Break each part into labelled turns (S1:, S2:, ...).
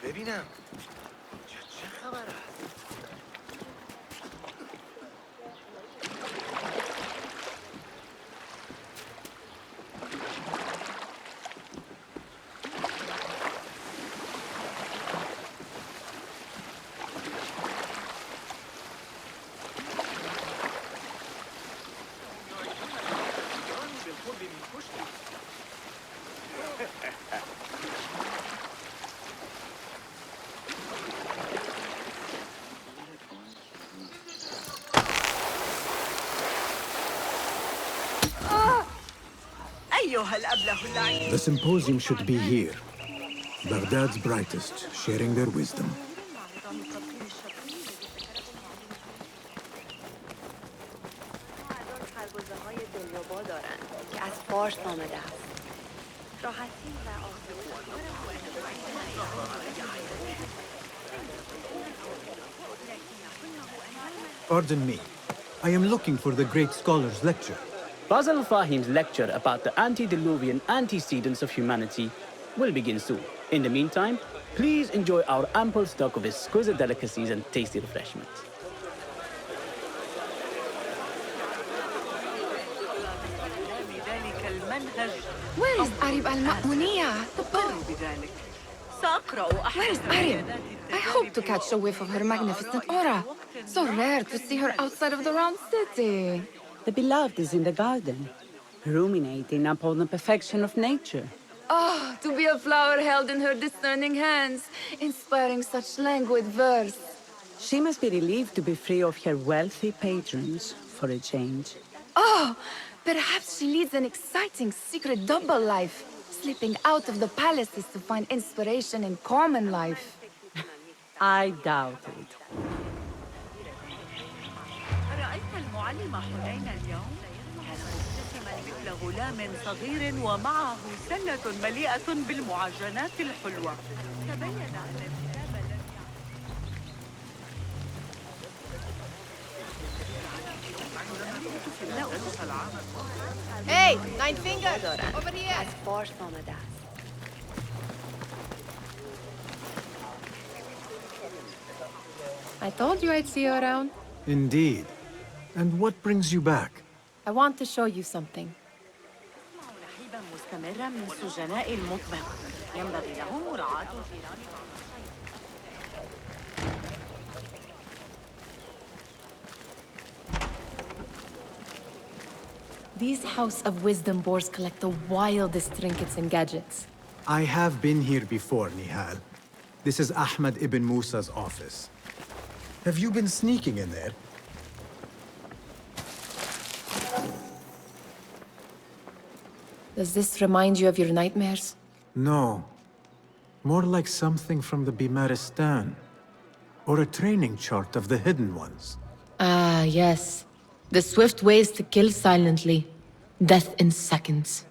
S1: ببینم چه خبره؟
S2: The symposium should be here. Baghdad's brightest, sharing their wisdom. Pardon me. I am looking for the great scholar's lecture.
S3: Basil Fahim's lecture about the antediluvian antecedents of humanity will begin soon. In the meantime, please enjoy our ample stock of exquisite delicacies and tasty refreshments.
S4: Where is Arib al-Ma'muniyya, the Pope? Where is Arib? I hope to catch a whiff of her magnificent aura. So rare to see her outside of the round city.
S5: The beloved is in the garden, ruminating upon the perfection of nature.
S4: Oh, to be a flower held in her discerning hands, inspiring such languid verse.
S5: She must be relieved to be free of her wealthy patrons for a change.
S4: Oh, perhaps she leads an exciting secret double life, slipping out of the palaces to find inspiration in common life.
S5: I doubt it.
S6: غلام صغير ومعه سلة مليئة بالمعجنات الحلوة. تبين أن الكتاب لم
S4: Hey, Nine Fingers, over here!
S7: I told you I'd see you around.
S2: Indeed. And what brings you back?
S7: I want to show you something.
S6: مستمرا من سجناء المطبخ. ينبغي له مراعاة جيران.
S7: These House of Wisdom boars collect the wildest trinkets and gadgets.
S2: I have been here before, Nihal. This is Ahmed ibn Musa's office. Have you been sneaking in there?
S7: Does this remind you of your nightmares?
S2: No. More like something from the Bimaristan. Or a training chart of the Hidden Ones.
S7: Ah, yes. The swift ways to kill silently. Death in seconds.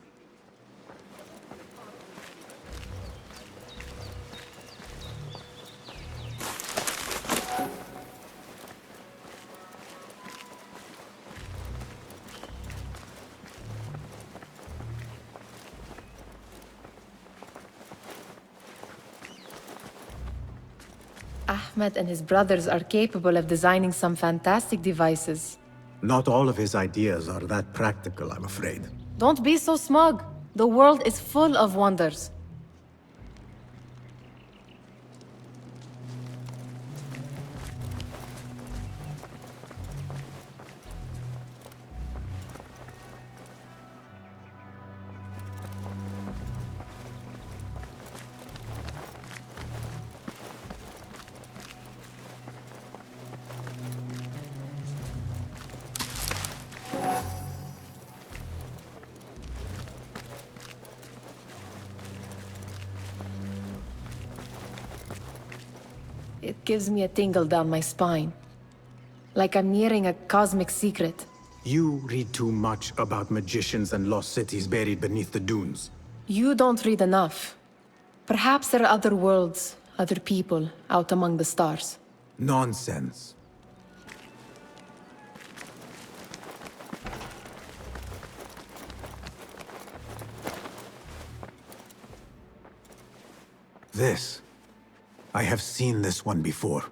S7: Ahmed and his brothers are capable of designing some fantastic devices.
S2: Not all of his ideas are that practical, I'm afraid.
S7: Don't be so smug. The world is full of wonders. It gives me a tingle down my spine. Like I'm nearing a cosmic secret.
S2: You read too much about magicians and lost cities buried beneath the dunes.
S7: You don't read enough. Perhaps there are other worlds, other people, out among the stars.
S2: Nonsense. This I have seen this one before.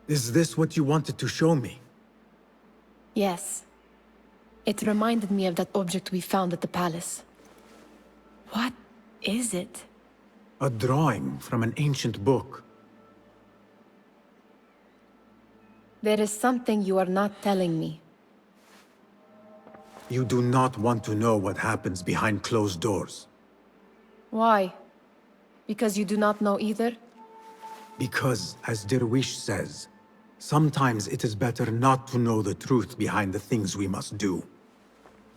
S2: Is this what you wanted to show me?
S7: Yes. It reminded me of that object we found at the palace. What is it?
S2: A drawing from an ancient book.
S7: There is something you are not telling me.
S2: You do not want to know what happens behind closed doors.
S7: Why? Because you do not know either?
S2: Because, as Derwish says, sometimes it is better not to know the truth behind the things we must do.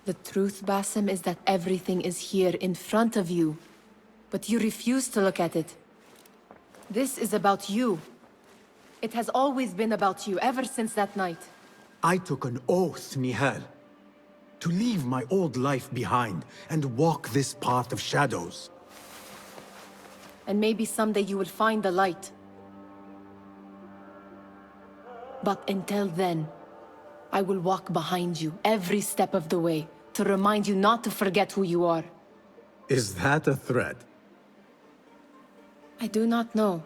S7: The truth, Basim, is that everything is here in front of you. But you refuse to look at it. This is about you. It has always been about you, ever since that night.
S2: I took an oath, Nihal, to leave my old life behind and walk this path of shadows.
S7: And maybe someday you will find the light. But until then, I will walk behind you every step of the way to remind you not to forget who you are.
S2: Is that a threat?
S7: I do not know.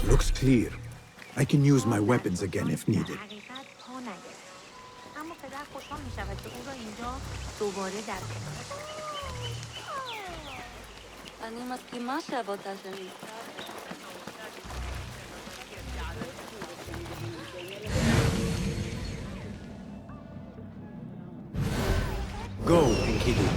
S2: Looks clear. I can use my weapons again if needed.
S6: اما پدر خوشحال می شود که او را اینجا دوباره در
S2: Go, Enkidu.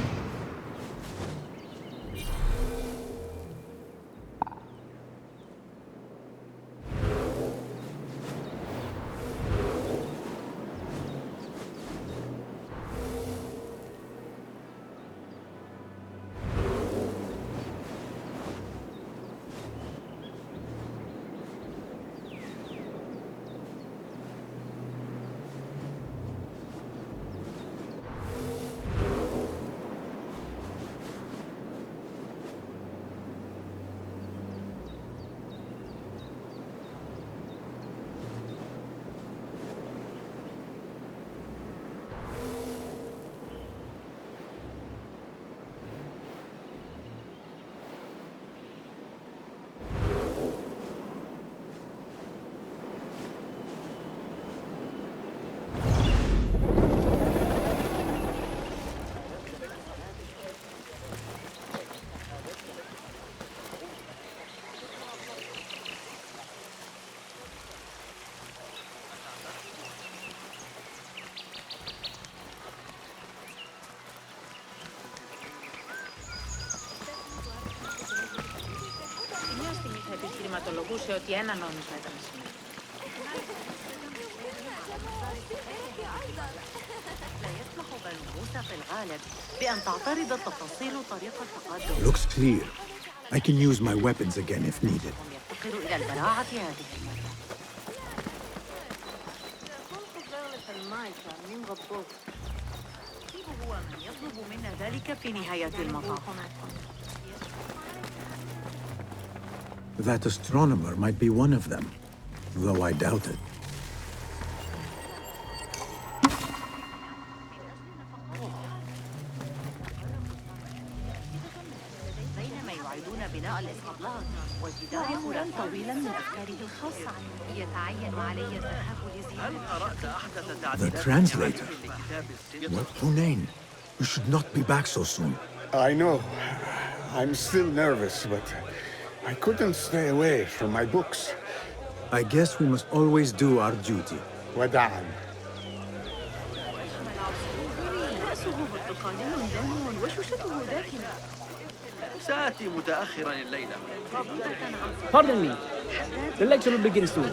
S6: επιχειρηματολογούσε ότι ένα νόμισμα ήταν σημείο. لا يسمح بنو موسى في الغالب بأن تعترض التفاصيل طريق التقدم.
S2: Looks clear. I can use my weapons again if needed.
S6: هم يفتقروا إلى البراعة هذه المرة. هو من يطلب منا ذلك في نهاية المطاف.
S2: That astronomer might be one of them, though I doubt it.
S6: بينما يعيدون بناء الإسقاط الإطلاق وابتداء خرافات طويلا من أفكاره الخاصة عنه يتعين علي الذهاب لزيارة.
S1: هل قرأت أحدث
S2: The
S1: تعديلات
S2: translator.
S1: لكتاب السر؟
S2: What Hunain? We should not be back so soon.
S8: I know. I'm still nervous, but I couldn't stay away from my books.
S2: I guess we must always do our duty.
S8: وداعا.
S6: رأسه برتقالي دم وشوشته داكنة.
S1: سآتي متأخرا الليلة.
S3: Pardon me. The lecture will begin soon.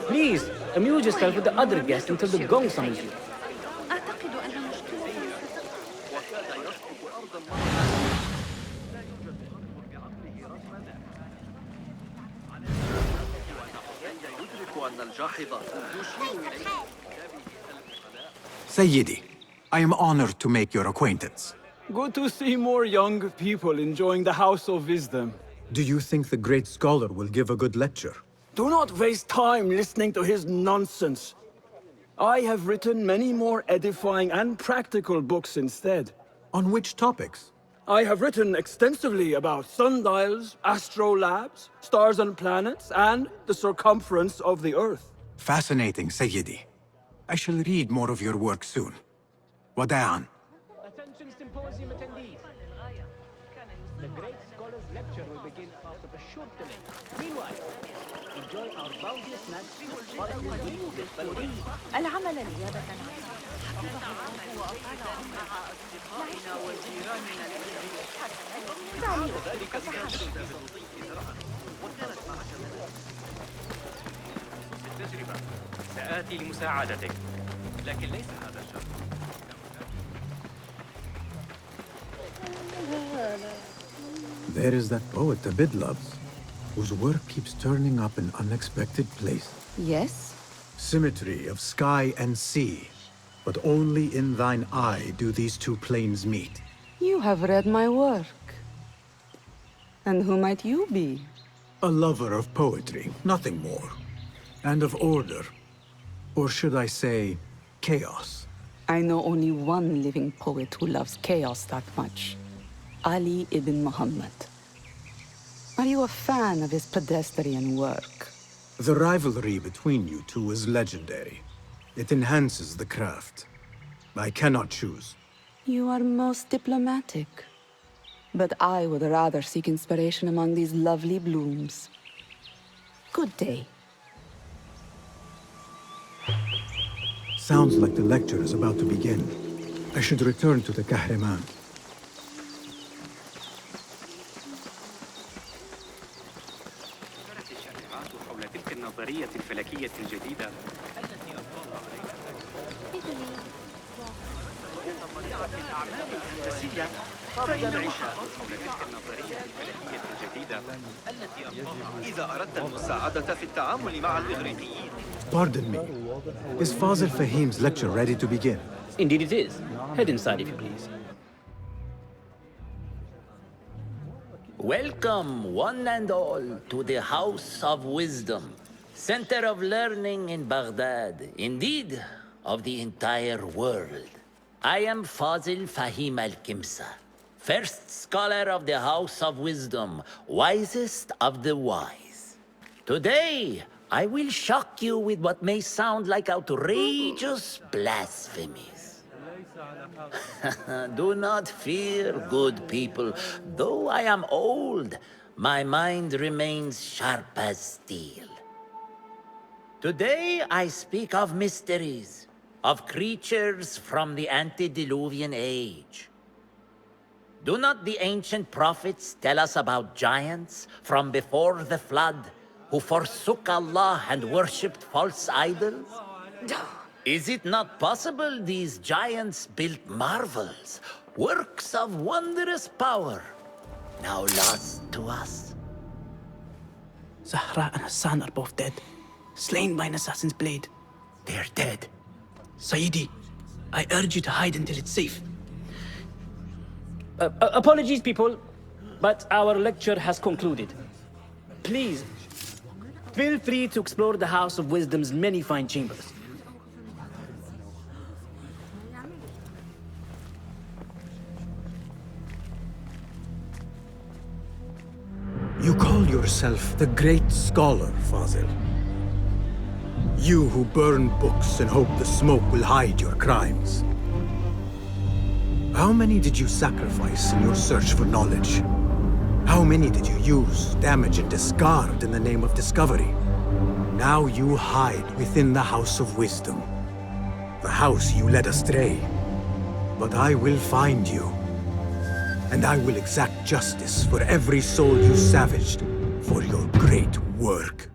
S3: Please, amuse yourself with the other guests until the gong summons you.
S6: أعتقد أن مشكلة
S1: وكاد يسقط أرضا لا يوجد خط بعقله رسم يدرك أن الجاحظة يشير إليه.
S2: Sayyidi, I am honored to make your acquaintance.
S9: Good to see more young people enjoying the House of Wisdom.
S2: Do you think the great scholar will give a good lecture?
S9: Do not waste time listening to his nonsense. I have written many more edifying and practical books instead.
S2: On which topics?
S9: I have written extensively about sundials, astrolabes, stars and planets, and the circumference of the Earth.
S2: Fascinating, Sayyidi. I shall read more of your work soon. Wada'an.
S3: Attention symposium attendees. The great scholar's lecture will begin after a short delay. Meanwhile, enjoy our bounteous snacks followed by the
S6: العمل نيابة عنه. حفظه الله وأطال عمره مع أصدقائنا وجيراننا الذين دعني أخبرك بحاجتي.
S1: التجربة سآتي لمساعدتك لكن ليس هذا الشرط.
S2: There is that poet Abid loves, whose work keeps turning up in unexpected places.
S7: Yes?
S2: Symmetry of sky and sea, but only in thine eye do these two planes meet.
S5: You have read my work. And who might you be?
S2: A lover of poetry, nothing more. And of order. Or should I say, chaos.
S5: I know only one living poet who loves chaos that much. Ali ibn Muhammad. Are you a fan of his pedestrian work?
S2: The rivalry between you two is legendary. It enhances the craft. I cannot choose.
S5: You are most diplomatic. But I would rather seek inspiration among these lovely blooms. Good day.
S2: Sounds like the lecture is about to begin. I should return to the Kahraman.
S1: الشائعات حول تلك النظرية الفلكية الجديدة التي أطلق عليها الهندسية. فإن العشاء حول تلك النظرية الفلكية الجديدة التي أطلق. إذا أردت المساعدة في التعامل مع الإغريقيين.
S2: Pardon me. Is Fazil Fahim's lecture ready to begin?
S3: Indeed it is. Head inside if you please.
S10: Welcome, one and all, to the House of Wisdom, center of learning in Baghdad, indeed, of the entire world. I am Fazil Fahim al-Kimsa, first scholar of the House of Wisdom, wisest of the wise. Today, I will shock you with what may sound like outrageous blasphemies. Do not fear, good people. Though I am old, my mind remains sharp as steel. Today I speak of mysteries, of creatures from the antediluvian age. Do not the ancient prophets tell us about giants from before the flood who forsook Allah and worshipped false idols? Is it not possible these giants built marvels, works of wondrous power, now lost to us?
S3: Zahra and Hassan are both dead, slain by an assassin's blade.
S10: They're dead.
S3: Sayyidi, I urge you to hide until it's safe. Apologies, people, but our lecture has concluded. Please, feel free to explore the House of Wisdom's many fine chambers.
S2: You call yourself the great scholar, Fazil. You who burn books and hope the smoke will hide your crimes. How many did you sacrifice in your search for knowledge? How many did you use, damage, and discard in the name of discovery? Now you hide within the House of Wisdom. The house you led astray. But I will find you. And I will exact justice for every soul you savaged for your great work.